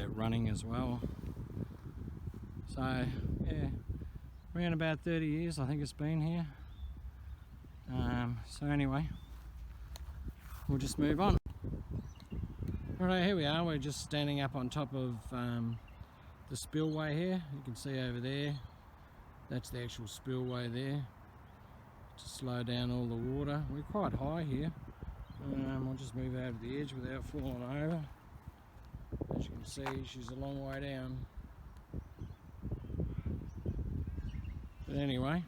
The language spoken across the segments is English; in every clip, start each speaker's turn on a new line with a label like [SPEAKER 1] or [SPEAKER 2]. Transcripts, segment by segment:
[SPEAKER 1] it running as well. So yeah, around about 30 years I think it's been here. So anyway, we'll just move on. Alright, here we are. We're just standing up on top of the spillway here. You can see over there, that's the actual spillway there, to slow down all the water. We're quite high here. I'll just move over the edge without falling over. As you can see, she's a long way down. But anyway,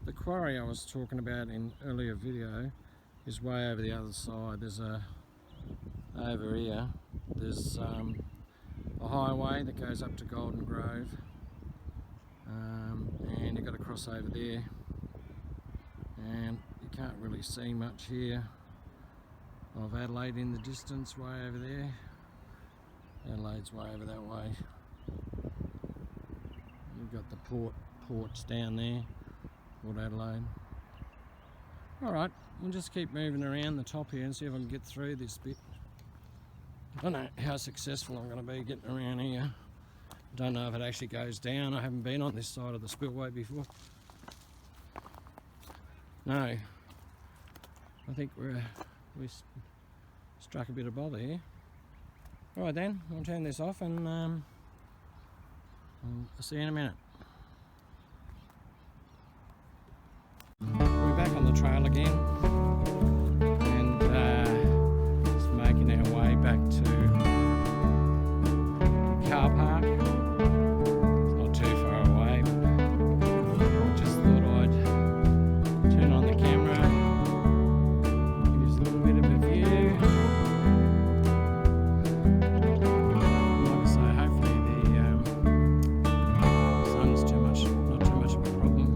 [SPEAKER 1] the quarry I was talking about in earlier video is way over the other side. There's over here, there's a highway that goes up to Golden Grove, and you've got to cross over there, and you can't really see much here of Adelaide in the distance way over there. Adelaide's way over that way. You've got the ports down there, Port Adelaide. Alright, we'll just keep moving around the top here and see if I can get through this bit. I don't know how successful I'm going to be getting around here. I don't know if it actually goes down. I haven't been on this side of the spillway before. No, I think we struck a bit of bother here. Alright then, I'll turn this off and I'll see you in a minute. We're back on the trail again, and just making our way back to the car park. It's not too far away, but just thought I'd turn on the camera, give you a little bit of a view. Like I say, hopefully the sun's not too much of a problem.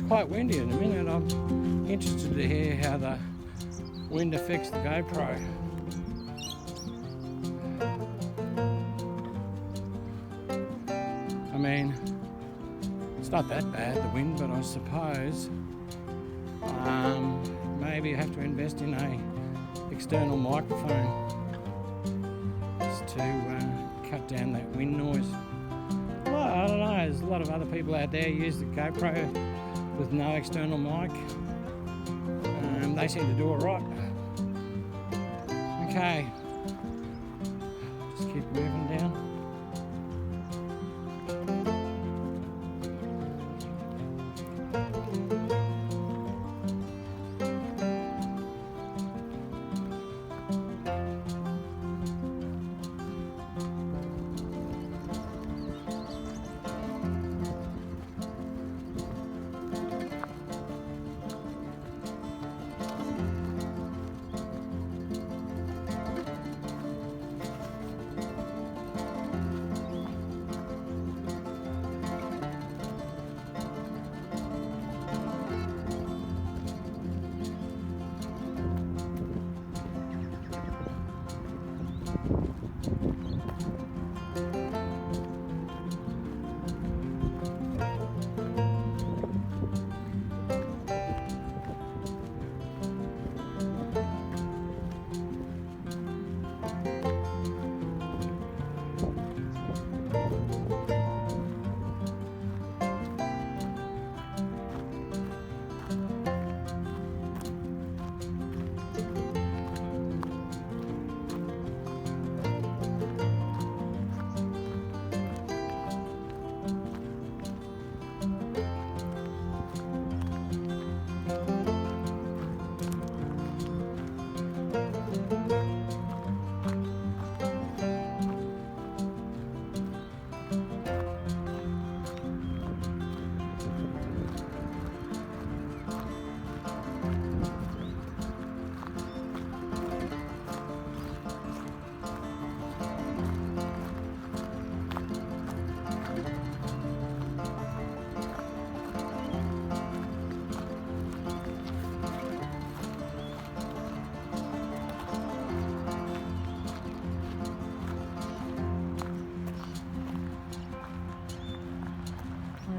[SPEAKER 1] Quite windy in a minute. I'm interested to hear how the wind affects the GoPro. I mean, it's not that bad, the wind, but I suppose maybe you have to invest in a external microphone just to cut down that wind noise. Well, I don't know, there's a lot of other people out there who use the GoPro with no external mic. They seem to do it right. Okay, just keep moving down.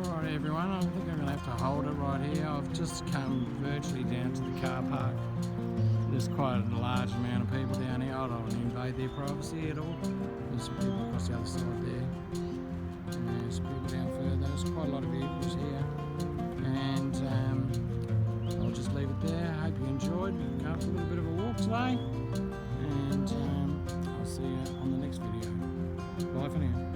[SPEAKER 1] Alright everyone, I think I'm going to have to hold it right here. I've just come virtually down to the car park. There's quite a large amount of people down here. I don't want to invade their privacy at all. There's some people across the other side there. And there's people down further. There's quite a lot of vehicles here. And I'll just leave it there. Hope you enjoyed. Go for a little bit of a walk today. And I'll see you on the next video. Bye for now.